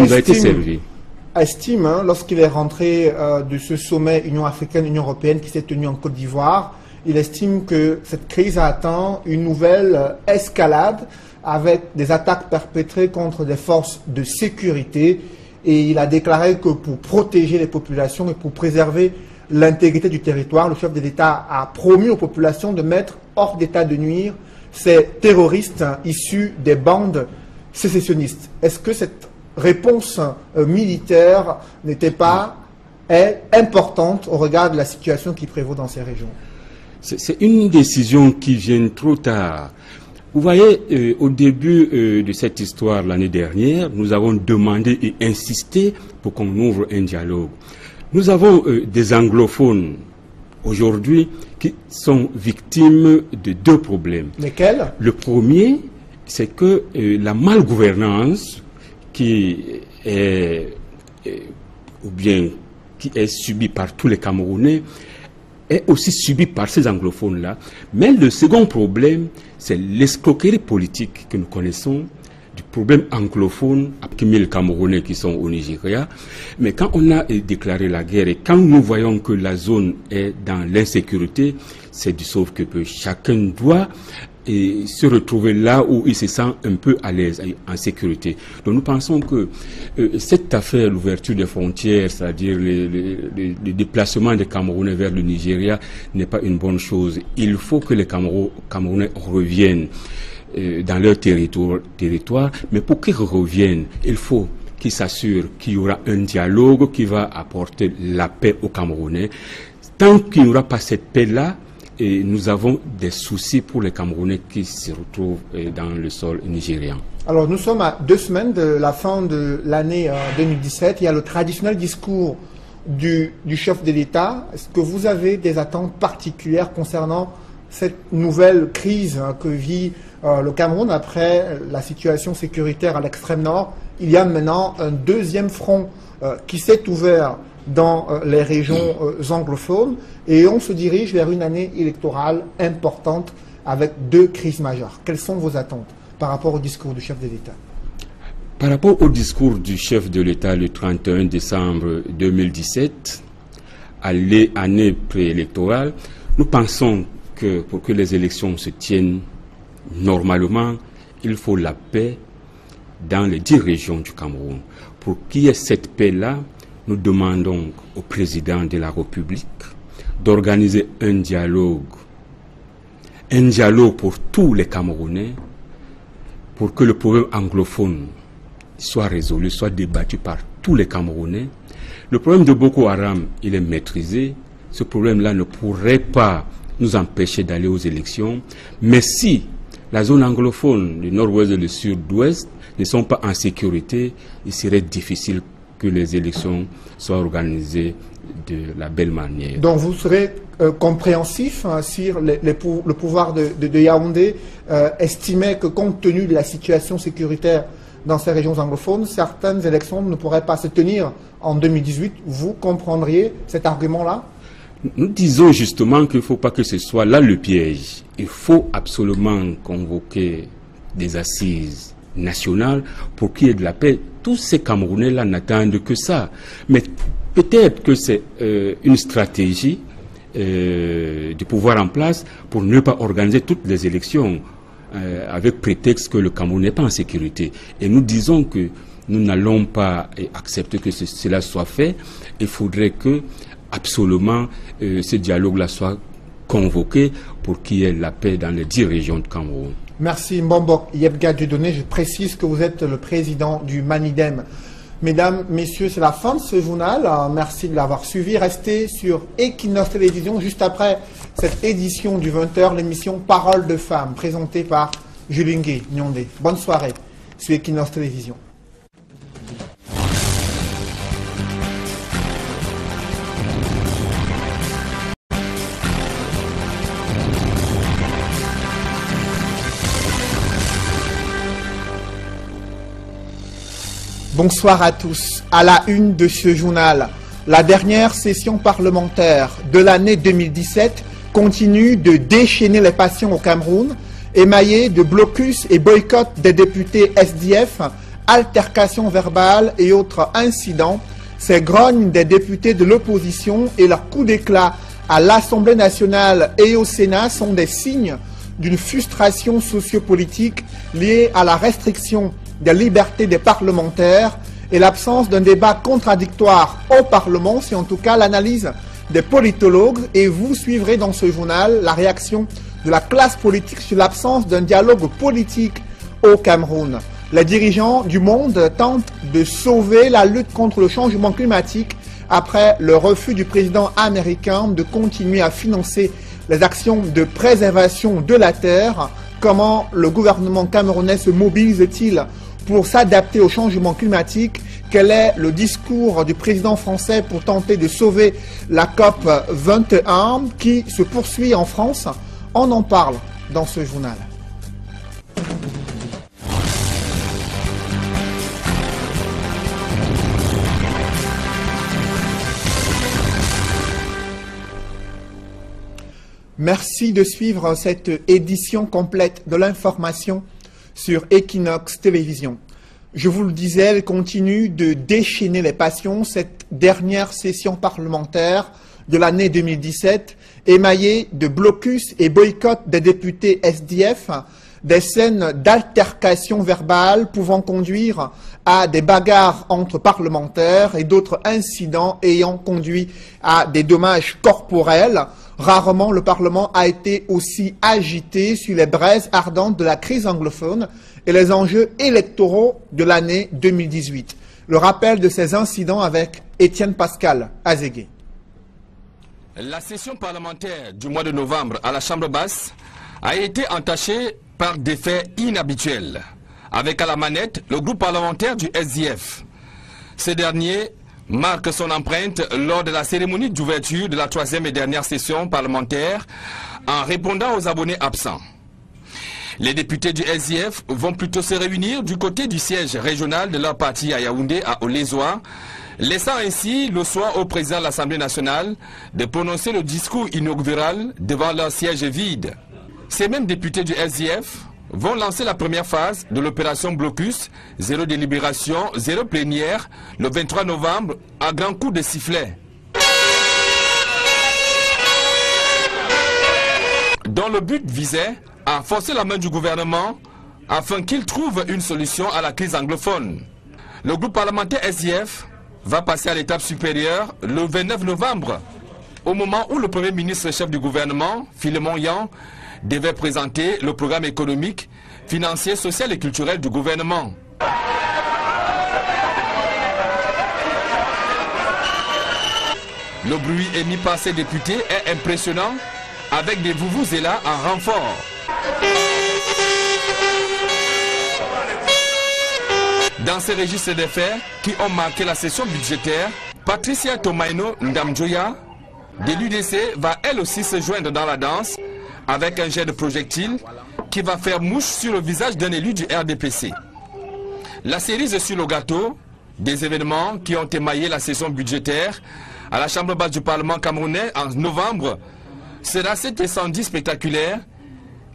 estime lorsqu'il est rentré de ce sommet Union africaine-Union européenne qui s'est tenu en Côte d'Ivoire, il estime que cette crise attend une nouvelle escalade avec des attaques perpétrées contre des forces de sécurité. Et il a déclaré que pour protéger les populations et pour préserver l'intégrité du territoire, le chef de l'État a promis aux populations de mettre hors d'état de nuire ces terroristes issus des bandes sécessionnistes. Est-ce que cette réponse militaire n'était pas importante au regard de la situation qui prévaut dans ces régions? C'est une décision qui vient trop tard. Vous voyez, au début de cette histoire l'année dernière, nous avons demandé et insisté pour qu'on ouvre un dialogue. Nous avons des anglophones aujourd'hui qui sont victimes de deux problèmes. Lesquels? Le premier, c'est que la malgouvernance qui est subie par tous les Camerounais est aussi subie par ces anglophones-là. Mais le second problème, c'est l'escroquerie politique que nous connaissons, du problème anglophone, avec 1000 Camerounais qui sont au Nigeria. Mais quand on a déclaré la guerre et quand nous voyons que la zone est dans l'insécurité, c'est du sauve-que-peu. Chacun doit se retrouver là où il se sent un peu à l'aise, en sécurité. Donc nous pensons que cette affaire, l'ouverture des frontières, c'est-à-dire le déplacement des Camerounais vers le Nigeria, n'est pas une bonne chose. Il faut que les Camerounais reviennent dans leur territoire, mais pour qu'ils reviennent, il faut qu'ils s'assurent qu'il y aura un dialogue qui va apporter la paix aux Camerounais. Tant qu'il n'y aura pas cette paix-là, et nous avons des soucis pour les Camerounais qui se retrouvent dans le sol nigérian. Alors nous sommes à 2 semaines de la fin de l'année 2017. Il y a le traditionnel discours du chef de l'État. Est-ce que vous avez des attentes particulières concernant cette nouvelle crise que vit le Cameroun après la situation sécuritaire à l'extrême nord? Il y a maintenant un deuxième front qui s'est ouvert dans les régions anglophones et on se dirige vers une année électorale importante avec 2 crises majeures. Quelles sont vos attentes par rapport au discours du chef de l'État? Par rapport au discours du chef de l'État le 31 décembre 2017, à l'année préélectorale, nous pensons que pour que les élections se tiennent normalement, il faut la paix dans les 10 régions du Cameroun. Pour qu'il y ait cette paix-là, nous demandons au président de la République d'organiser un dialogue pour tous les Camerounais, pour que le problème anglophone soit résolu, soit débattu par tous les Camerounais. Le problème de Boko Haram, il est maîtrisé. Ce problème-là ne pourrait pas nous empêcher d'aller aux élections. Mais si la zone anglophone, le nord-ouest et le sud-ouest, ne sont pas en sécurité, il serait difficile que les élections soient organisées de la belle manière. Donc vous serez compréhensif sur le pouvoir de Yaoundé estimait que compte tenu de la situation sécuritaire dans ces régions anglophones, certaines élections ne pourraient pas se tenir en 2018. Vous comprendriez cet argument-là? Nous disons justement qu'il ne faut pas que ce soit là le piège. Il faut absolument convoquer des assises nationales pour qu'il y ait de la paix. Tous ces Camerounais-là n'attendent que ça. Mais peut-être que c'est une stratégie de pouvoir en place pour ne pas organiser toutes les élections avec prétexte que le Cameroun n'est pas en sécurité. Et nous disons que nous n'allons pas accepter que cela soit fait. Il faudrait que absolument ce dialogue-là soit convoqué pour qu'il y ait la paix dans les 10 régions de Cameroun. Merci Mbombo Yebga Dieudonné. Je précise que vous êtes le président du Manidem. Mesdames, messieurs, c'est la fin de ce journal. Merci de l'avoir suivi. Restez sur Equinox Télévision juste après cette édition du 20h, l'émission Parole de femmes, présentée par Julingue Nyondé. Bonne soirée sur Equinox Télévision. Bonsoir à tous. À la une de ce journal, la dernière session parlementaire de l'année 2017 continue de déchaîner les passions au Cameroun, émaillée de blocus et boycott des députés SDF, altercations verbales et autres incidents. Ces grognes des députés de l'opposition et leurs coups d'éclat à l'Assemblée nationale et au Sénat sont des signes d'une frustration sociopolitique liée à la restriction des libertés des parlementaires et l'absence d'un débat contradictoire au Parlement. C'est en tout cas l'analyse des politologues et vous suivrez dans ce journal la réaction de la classe politique sur l'absence d'un dialogue politique au Cameroun. Les dirigeants du monde tentent de sauver la lutte contre le changement climatique après le refus du président américain de continuer à financer les actions de préservation de la terre. Comment le gouvernement camerounais se mobilise-t-il pour s'adapter au changement climatique? Quel est le discours du président français pour tenter de sauver la COP 21 qui se poursuit en France? On en parle dans ce journal. Merci de suivre cette édition complète de l'information sur Equinox Télévision. Je vous le disais, elle continue de déchaîner les passions, cette dernière session parlementaire de l'année 2017, émaillée de blocus et boycott des députés SDF, des scènes d'altercation verbale pouvant conduire à des bagarres entre parlementaires et d'autres incidents ayant conduit à des dommages corporels. Rarement le Parlement a été aussi agité sur les braises ardentes de la crise anglophone et les enjeux électoraux de l'année 2018. Le rappel de ces incidents avec Étienne Pascal Azégué. La session parlementaire du mois de novembre à la Chambre basse a été entachée par des faits inhabituels, avec à la manette le groupe parlementaire du SDF. Ce dernier marque son empreinte lors de la cérémonie d'ouverture de la 3e et dernière session parlementaire en répondant aux abonnés absents. Les députés du SDF vont plutôt se réunir du côté du siège régional de leur parti à Yaoundé, à Olézoa, laissant ainsi le soin au président de l'Assemblée nationale de prononcer le discours inaugural devant leur siège vide. Ces mêmes députés du SDF vont lancer la première phase de l'opération Blocus, zéro délibération, zéro plénière, le 23 novembre, à grands coups de sifflet. Dont le but visait à forcer la main du gouvernement afin qu'il trouve une solution à la crise anglophone. Le groupe parlementaire SDF va passer à l'étape supérieure le 29 novembre, au moment où le Premier ministre chef du gouvernement, Philemon Yan, devait présenter le programme économique, financier, social et culturel du gouvernement. Le bruit émis par ces députés est impressionnant, avec des vuvuzelas en renfort. Dans ces registres des faits qui ont marqué la session budgétaire, Patricia Tomaino Ndamjoya de l'UDC va elle aussi se joindre dans la danse avec un jet de projectile qui va faire mouche sur le visage d'un élu du RDPC. La cerise sur le gâteau des événements qui ont émaillé la session budgétaire à la Chambre basse du Parlement camerounais en novembre sera cet incendie spectaculaire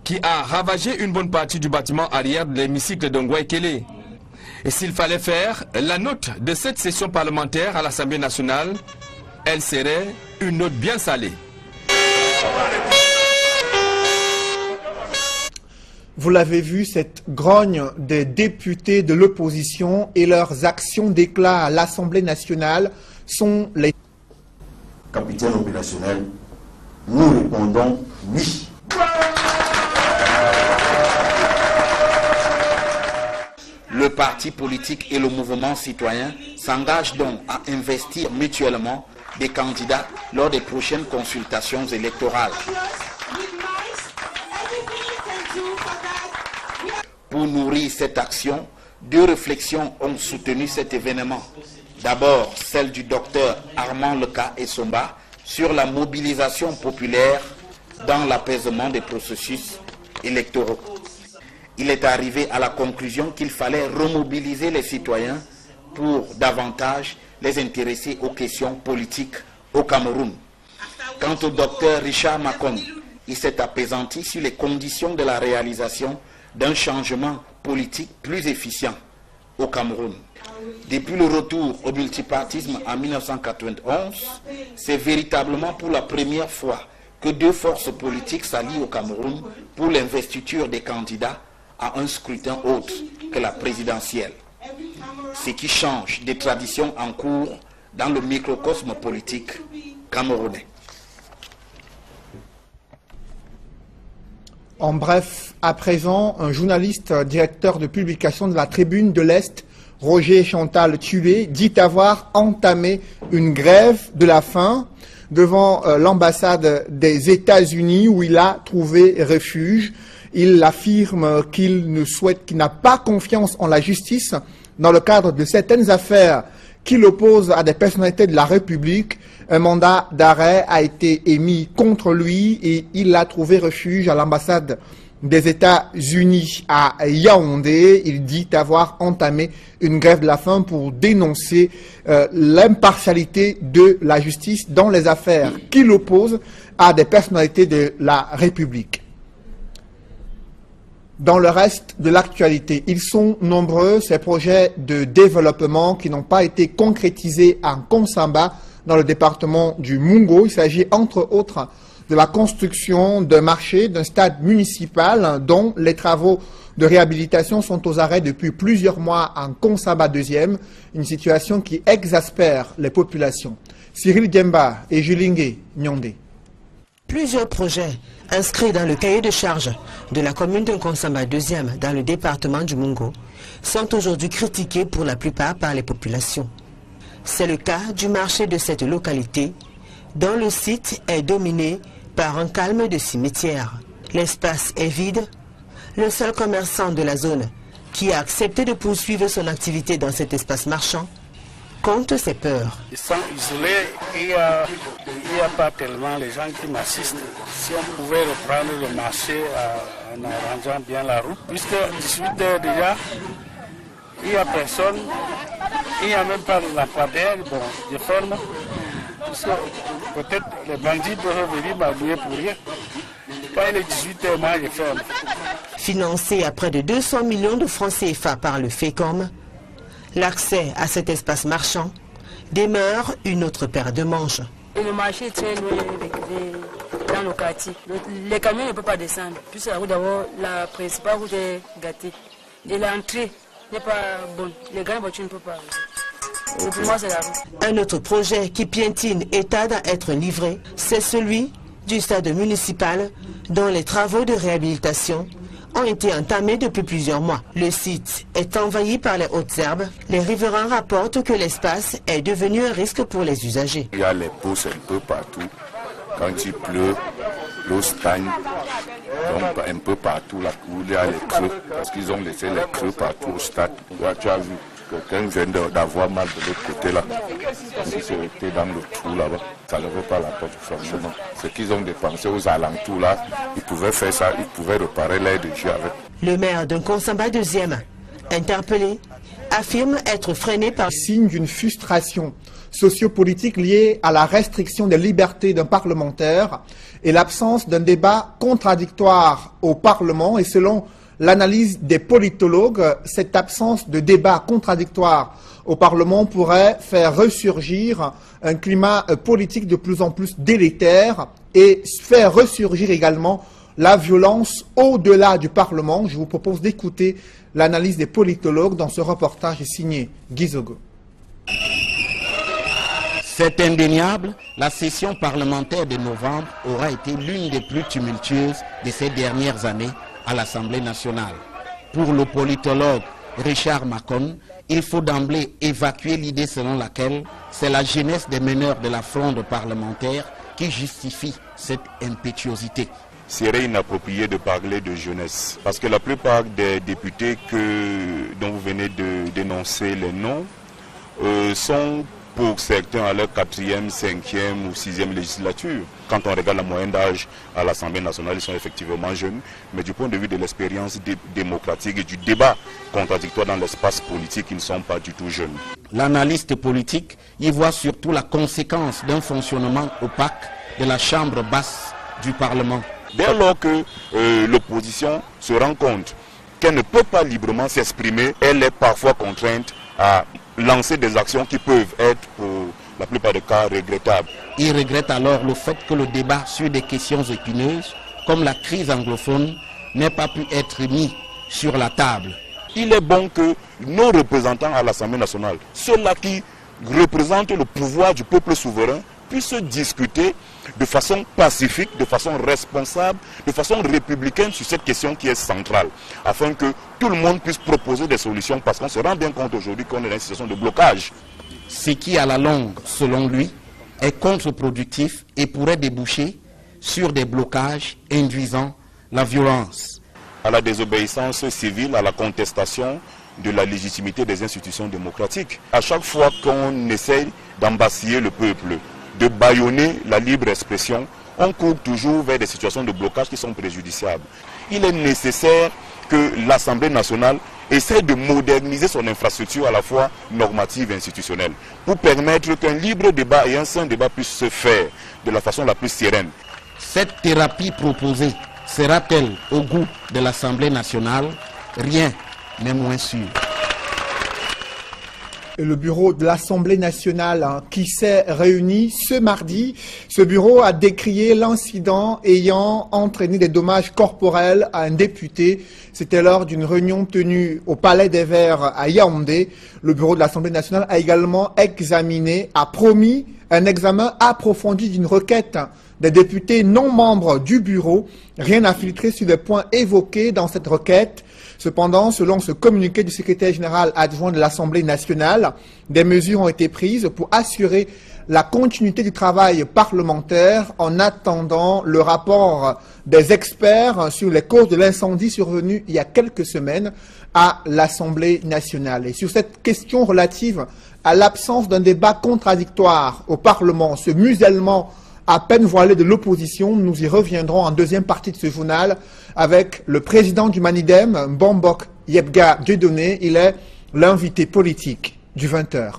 qui a ravagé une bonne partie du bâtiment arrière de l'hémicycle de Ngouaïkele. Et s'il fallait faire la note de cette session parlementaire à l'Assemblée nationale, elle serait une note bien salée. Vous l'avez vu, cette grogne des députés de l'opposition et leurs actions d'éclat à l'Assemblée nationale sont les... Capitaine opérationnel, nous répondons oui. Le parti politique et le mouvement citoyen s'engagent donc à investir mutuellement des candidats lors des prochaines consultations électorales. Pour nourrir cette action, deux réflexions ont soutenu cet événement. D'abord, celle du docteur Armand Leka Essomba sur la mobilisation populaire dans l'apaisement des processus électoraux. Il est arrivé à la conclusion qu'il fallait remobiliser les citoyens pour davantage les intéresser aux questions politiques au Cameroun. Quant au docteur Richard Macon, il s'est apaisanti sur les conditions de la réalisation d'un changement politique plus efficient au Cameroun. Depuis le retour au multipartisme en 1991, c'est véritablement pour la première fois que deux forces politiques s'allient au Cameroun pour l'investiture des candidats à un scrutin autre que la présidentielle. Ce qui change des traditions en cours dans le microcosme politique camerounais. En bref, à présent, un journaliste directeur de publication de la Tribune de l'Est, Roger Chantal Tué, dit avoir entamé une grève de la faim devant l'ambassade des États-Unis où il a trouvé refuge. Il affirme qu'il n'a pas confiance en la justice dans le cadre de certaines affaires qui l'opposent à des personnalités de la République. Un mandat d'arrêt a été émis contre lui et il a trouvé refuge à l'ambassade des États-Unis à Yaoundé. Il dit avoir entamé une grève de la faim pour dénoncer l'impartialité de la justice dans les affaires qui l'opposent à des personnalités de la République. Dans le reste de l'actualité, ils sont nombreux ces projets de développement qui n'ont pas été concrétisés en Konsamba dans le département du Mungo. Il s'agit entre autres de la construction d'un marché, d'un stade municipal dont les travaux de réhabilitation sont aux arrêts depuis plusieurs mois en Konsamba 2e, une situation qui exaspère les populations. Cyril Diemba et Julingue Nyondé. Plusieurs projets inscrits dans le cahier de charges de la commune de Konsamba 2e dans le département du Mungo sont aujourd'hui critiqués pour la plupart par les populations. C'est le cas du marché de cette localité dont le site est dominé par un calme de cimetière. L'espace est vide. Le seul commerçant de la zone qui a accepté de poursuivre son activité dans cet espace marchand compte ses peurs. Ils sont isolés, il n'y a pas tellement les gens qui m'assistent. Si on pouvait reprendre le marché en arrangeant bien la route, puisque 18 heures déjà, il n'y a personne, il n'y a même pas de lampadaire, bon, je ferme. Peut-être les bandits peuvent venir m'habiller pour rien. Quand il est 18 heures, moi je ferme. Financé à près de 200 millions de francs CFA par le FECOM, l'accès à cet espace marchand demeure une autre paire de manches. Et le marché est très loin dans le quartier. Les camions ne peuvent pas descendre. Puis c'est la route d'abord, la principale route est gâtée. Et l'entrée n'est pas bonne. Les grandes voitures ne peuvent pas. Et pour moi, c'est la route. Un autre projet qui piétine et tarde à être livré, c'est celui du stade municipal dont les travaux de réhabilitation ont été entamés depuis plusieurs mois. Le site est envahi par les hautes herbes. Les riverains rapportent que l'espace est devenu un risque pour les usagers. Il y a les pousses un peu partout. Quand il pleut, l'eau stagne. Donc un peu partout, là où il y a les creux, parce qu'ils ont laissé les creux partout au stade. Là, tu as vu, quelqu'un vient d'avoir mal de l'autre côté là. S'il s'est resté dans le trou là-bas, ça ne vaut pas la peine, franchement. Ce qu'ils ont dépensé aux alentours là, ils pouvaient faire ça, ils pouvaient réparer l'air de Dieu avec. Le maire de Konsamba 2e, interpellé, affirme être freiné par... Signe d'une frustration sociopolitique liée à la restriction des libertés d'un parlementaire et l'absence d'un débat contradictoire au Parlement. Et selon l'analyse des politologues, cette absence de débat contradictoire au Parlement pourrait faire ressurgir un climat politique de plus en plus délétère et faire ressurgir également la violence au-delà du Parlement. Je vous propose d'écouter l'analyse des politologues dans ce reportage signé Gizogo. C'est indéniable, la session parlementaire de novembre aura été l'une des plus tumultueuses de ces dernières années à l'Assemblée nationale. Pour le politologue Richard Macon, il faut d'emblée évacuer l'idée selon laquelle c'est la jeunesse des meneurs de la fronde parlementaire qui justifie cette impétuosité. Il serait inapproprié de parler de jeunesse, parce que la plupart des députés dont vous venez de dénoncer les noms sont pour certains à leur 4e, 5e ou 6e législature. Quand on regarde la moyenne d'âge à l'Assemblée nationale, ils sont effectivement jeunes, mais du point de vue de l'expérience démocratique et du débat contradictoire dans l'espace politique, ils ne sont pas du tout jeunes. L'analyste politique y voit surtout la conséquence d'un fonctionnement opaque de la chambre basse du Parlement. Dès lors que l'opposition se rend compte qu'elle ne peut pas librement s'exprimer, elle est parfois contrainte à lancer des actions qui peuvent être, pour la plupart des cas, regrettables. Il regrette alors le fait que le débat sur des questions épineuses, comme la crise anglophone, n'ait pas pu être mis sur la table. Il est bon que nos représentants à l'Assemblée nationale, ceux-là qui représentent le pouvoir du peuple souverain, puissent discuter de façon pacifique, de façon responsable, de façon républicaine sur cette question qui est centrale, afin que tout le monde puisse proposer des solutions, parce qu'on se rend bien compte aujourd'hui qu'on est dans une situation de blocage. Ce qui, à la longue, selon lui, est contre-productif et pourrait déboucher sur des blocages induisant la violence. À la désobéissance civile, à la contestation de la légitimité des institutions démocratiques. À chaque fois qu'on essaye d'embasiller le peuple, de bâillonner la libre expression, on court toujours vers des situations de blocage qui sont préjudiciables. Il est nécessaire que l'Assemblée nationale essaie de moderniser son infrastructure à la fois normative et institutionnelle pour permettre qu'un libre débat et un sain débat puissent se faire de la façon la plus sereine. Cette thérapie proposée sera-t-elle au goût de l'Assemblée nationale? Rien n'est moins sûr. Le bureau de l'Assemblée nationale qui s'est réuni ce mardi, ce bureau a décrié l'incident ayant entraîné des dommages corporels à un député. C'était lors d'une réunion tenue au Palais des Verts à Yaoundé. Le bureau de l'Assemblée nationale a également promis un examen approfondi d'une requête des députés non membres du bureau. Rien n'a filtré sur les points évoqués dans cette requête. Cependant, selon ce communiqué du secrétaire général adjoint de l'Assemblée nationale, des mesures ont été prises pour assurer la continuité du travail parlementaire en attendant le rapport des experts sur les causes de l'incendie survenu il y a quelques semaines à l'Assemblée nationale. Et sur cette question relative à l'absence d'un débat contradictoire au Parlement, ce musellement à peine voilé de l'opposition, nous y reviendrons en deuxième partie de ce journal avec le président du Manidem, Bombok Yebga Dieudonné. Il est l'invité politique du 20h.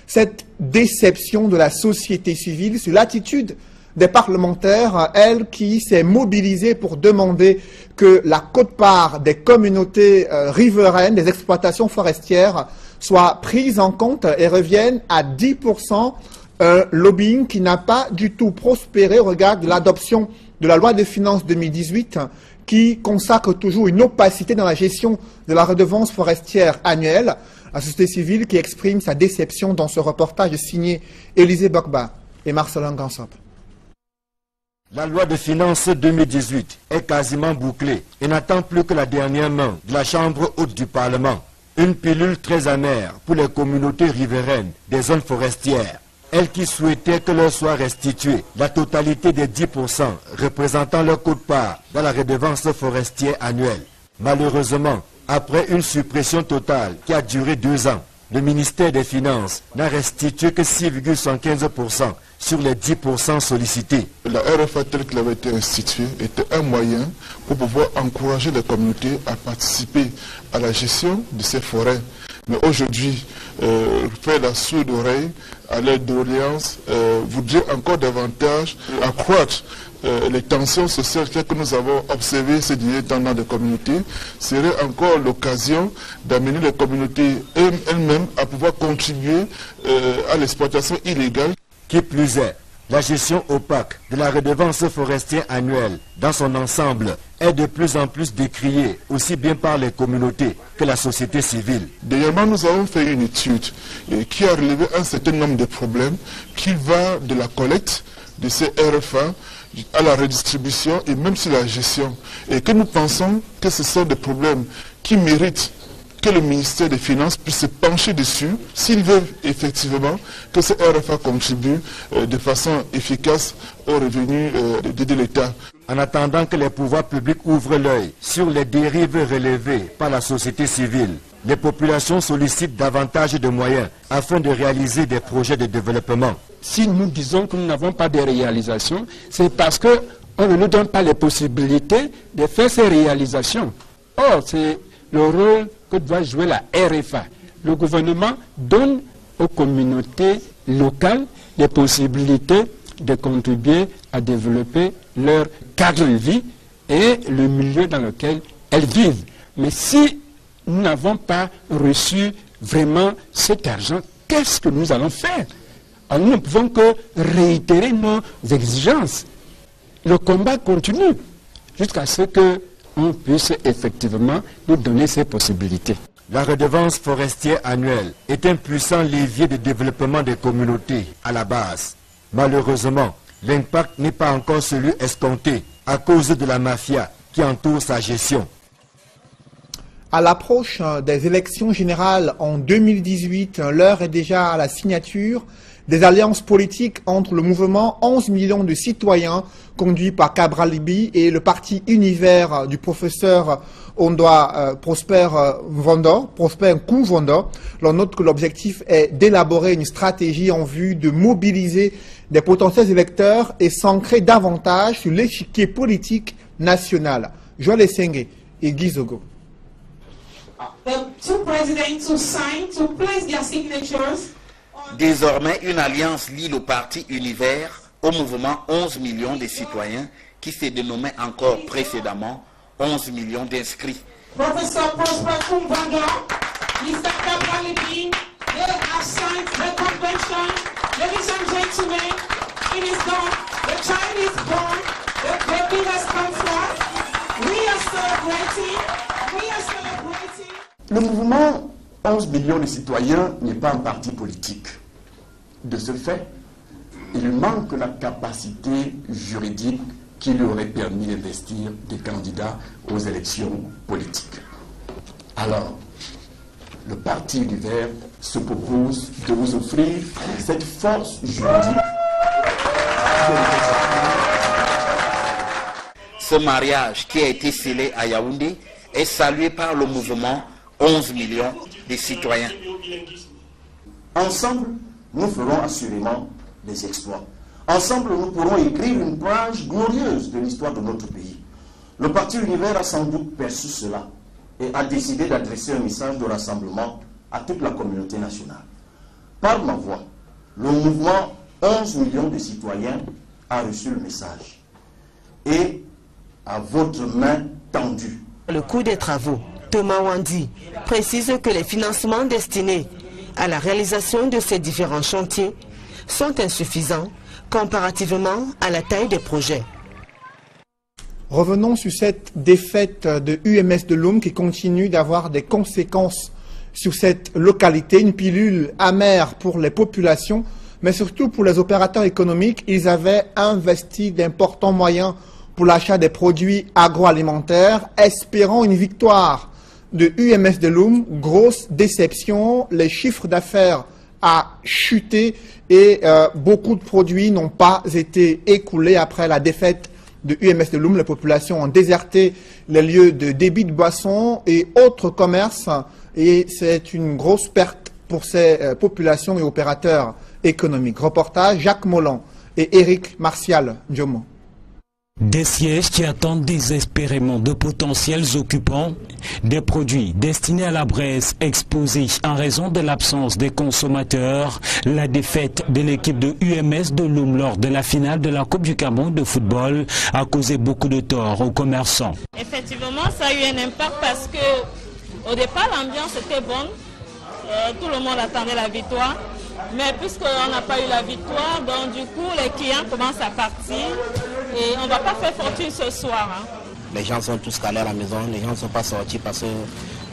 Cette déception de la société civile sur l'attitude des parlementaires, elle qui s'est mobilisée pour demander que la quote-part des communautés riveraines, des exploitations forestières, soit prise en compte et revienne à 10%. Un lobbying qui n'a pas du tout prospéré au regard de l'adoption de la loi des finances 2018 qui consacre toujours une opacité dans la gestion de la redevance forestière annuelle. La société civile qui exprime sa déception dans ce reportage signé Élisée Bokba et Marcelin Gansop. La loi de finances 2018 est quasiment bouclée et n'attend plus que la dernière main de la Chambre haute du Parlement. Une pilule très amère pour les communautés riveraines des zones forestières. Elles qui souhaitaient que leur soit restituée la totalité des 10% représentant leur quote-part dans la redevance forestière annuelle. Malheureusement, après une suppression totale qui a duré 2 ans, le ministère des Finances n'a restitué que 6,75% sur les 10% sollicités. La RFA telle qu'elle avait été instituée était un moyen pour pouvoir encourager les communautés à participer à la gestion de ces forêts. Mais aujourd'hui, faire la sourde oreille à l'aide d'Alliance voudrait encore davantage accroître les tensions sociales que nous avons observées ces derniers temps dans les communautés, serait encore l'occasion d'amener les communautés elles-mêmes à pouvoir contribuer à l'exploitation illégale. Qui plus est, la gestion opaque de la redevance forestière annuelle dans son ensemble est de plus en plus décriée, aussi bien par les communautés que la société civile. Dernièrement, nous avons fait une étude qui a relevé un certain nombre de problèmes qui va de la collecte de ces RFA à la redistribution et même sur la gestion. Et que nous pensons que ce sont des problèmes qui méritent que le ministère des Finances puisse se pencher dessus s'il veut effectivement que ces RFA contribuent de façon efficace aux revenus de l'État. En attendant que les pouvoirs publics ouvrent l'œil sur les dérives relevées par la société civile, les populations sollicitent davantage de moyens afin de réaliser des projets de développement. Si nous disons que nous n'avons pas de réalisations, c'est parce qu'on ne nous donne pas les possibilités de faire ces réalisations. Or, c'est le rôle que doit jouer la RFA. Le gouvernement donne aux communautés locales les possibilités de contribuer à développer leur cadre de vie et le milieu dans lequel elles vivent. Mais si nous n'avons pas reçu vraiment cet argent, qu'est-ce que nous allons faire? Alors, nous ne pouvons que réitérer nos exigences. Le combat continue jusqu'à ce qu'on puisse effectivement nous donner ces possibilités. La redevance forestière annuelle est un puissant levier de développement des communautés à la base. Malheureusement, l'impact n'est pas encore celui escompté à cause de la mafia qui entoure sa gestion. À l'approche des élections générales en 2018, l'heure est déjà à la signature des alliances politiques entre le mouvement 11 millions de citoyens conduit par Cabral Libby et le parti Univers du professeur Ondoa Prosper Nkou-Vondo. L'on note que l'objectif est d'élaborer une stratégie en vue de mobiliser des potentiels électeurs et s'ancrer davantage sur l'échiquier politique national. Joël Essenge et Guy Zogo. Désormais, une alliance lie le parti Univers au mouvement 11 millions de citoyens qui se dénommait encore précédemment 11 millions d'inscrits. Professor Prosper Nkou-Vondo, Mr. Cabral Libby, they have signed the convention. Ladies and gentlemen, it is done. The child is born. The baby has come forth. We are celebrating. We are celebrating. Le mouvement 11 millions de citoyens n'est pas un parti politique. De ce fait, il manque la capacité juridique qui lui aurait permis d'investir des candidats aux élections politiques. Alors, le parti Univers se propose de vous offrir cette force juridique. Ce mariage qui a été scellé à Yaoundé est salué par le mouvement 11 millions de citoyens. Ensemble, nous ferons assurément des exploits. Ensemble, nous pourrons écrire une page glorieuse de l'histoire de notre pays. Le parti Univers a sans doute perçu cela et a décidé d'adresser un message de rassemblement à toute la communauté nationale. Par ma voix, le mouvement 11 millions de citoyens a reçu le message. Et à votre main tendue. Le coût des travaux, Thomas Wandi précise que les financements destinés à la réalisation de ces différents chantiers sont insuffisants comparativement à la taille des projets. Revenons sur cette défaite de UMS de Loum qui continue d'avoir des conséquences sur cette localité, une pilule amère pour les populations, mais surtout pour les opérateurs économiques. Ils avaient investi d'importants moyens pour l'achat des produits agroalimentaires, espérant une victoire de UMS de Loum. Grosse déception, les chiffres d'affaires a chuté et beaucoup de produits n'ont pas été écoulés après la défaite de UMS de Loum. Les populations ont déserté les lieux de débit de boissons et autres commerces et c'est une grosse perte pour ces populations et opérateurs économiques. Reportage Jacques Molland et Éric Martial Diomo. Des sièges qui attendent désespérément de potentiels occupants, des produits destinés à la Bresse exposés en raison de l'absence des consommateurs, la défaite de l'équipe de UMS de Loum lors de la finale de la Coupe du Cameroun de football a causé beaucoup de tort aux commerçants. Effectivement, ça a eu un impact parce que au départ l'ambiance était bonne, tout le monde attendait la victoire. Mais puisqu'on n'a pas eu la victoire, donc du coup les clients commencent à partir et on ne va pas faire fortune ce soir. Hein. Les gens sont tous calés à la maison, les gens ne sont pas sortis parce que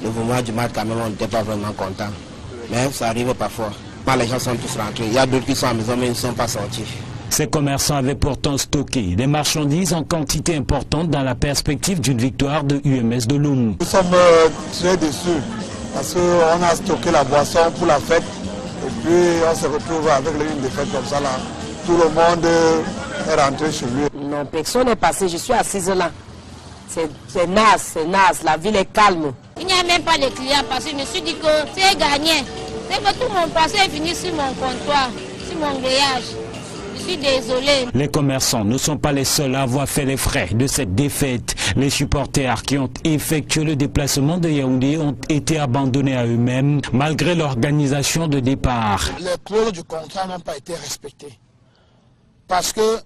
le moment du match quand même on n'était pas vraiment content. Mais ça arrive parfois. Les gens sont tous rentrés. Il y a d'autres qui sont à la maison mais ils ne sont pas sortis. Ces commerçants avaient pourtant stocké des marchandises en quantité importante dans la perspective d'une victoire de UMS de Loum. Nous sommes très déçus parce qu'on a stocké la boisson pour la fête. Et puis on se retrouve avec une défaite comme ça là. Tout le monde est rentré chez lui. Non, personne n'est passé, je suis assise là. C'est naze, la ville est calme. Il n'y a même pas de clients parce que je me suis dit que c'est gagné. C'est que tout mon passé est fini sur mon comptoir, sur mon grillage. Je suis désolé. Les commerçants ne sont pas les seuls à avoir fait les frais de cette défaite. Les supporters qui ont effectué le déplacement de Yaoundé ont été abandonnés à eux-mêmes malgré l'organisation de départ. Les clauses du contrat n'ont pas été respectées. Parce que,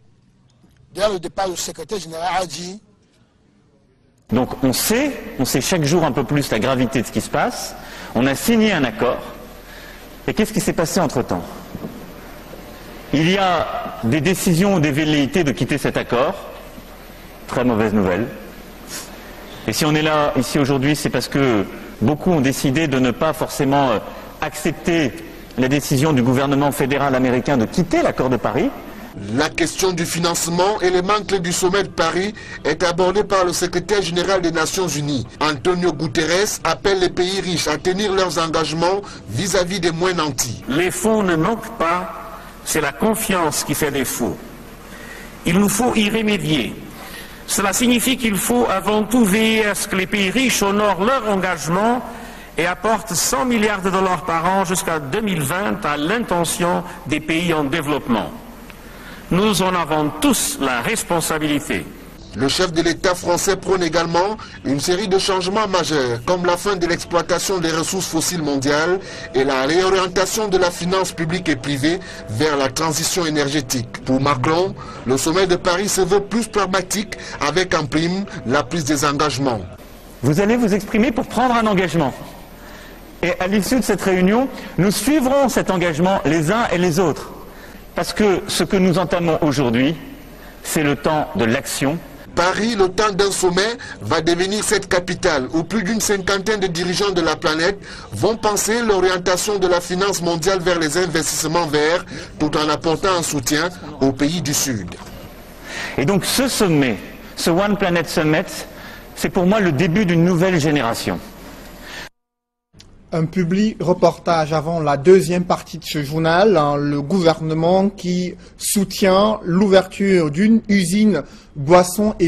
dès le départ, le secrétaire général a dit... Donc on sait chaque jour un peu plus la gravité de ce qui se passe. On a signé un accord. Et qu'est-ce qui s'est passé entre-temps? Il y a des décisions ou des velléités de quitter cet accord. Très mauvaise nouvelle. Et si on est là, ici aujourd'hui, c'est parce que beaucoup ont décidé de ne pas forcément accepter la décision du gouvernement fédéral américain de quitter l'accord de Paris. La question du financement et les manques du sommet de Paris est abordée par le secrétaire général des Nations Unies. Antonio Guterres appelle les pays riches à tenir leurs engagements vis-à-vis des moins nantis. Les fonds ne manquent pas, c'est la confiance qui fait défaut. Il nous faut y remédier. Cela signifie qu'il faut avant tout veiller à ce que les pays riches honorent leur engagement et apportent 100 milliards de dollars par an jusqu'à 2020 à l'intention des pays en développement. Nous en avons tous la responsabilité. Le chef de l'État français prône également une série de changements majeurs, comme la fin de l'exploitation des ressources fossiles mondiales et la réorientation de la finance publique et privée vers la transition énergétique. Pour Macron, le sommet de Paris se veut plus pragmatique, avec en prime la prise des engagements. Vous allez vous exprimer pour prendre un engagement. Et à l'issue de cette réunion, nous suivrons cet engagement les uns et les autres. Parce que ce que nous entamons aujourd'hui, c'est le temps de l'action. Paris, le temps d'un sommet, va devenir cette capitale où plus d'une cinquantaine de dirigeants de la planète vont penser l'orientation de la finance mondiale vers les investissements verts, tout en apportant un soutien aux pays du Sud. Et donc ce sommet, ce One Planet Summit, c'est pour moi le début d'une nouvelle génération. Un public reportage avant la deuxième partie de ce journal, le gouvernement qui soutient l'ouverture d'une usine boissons et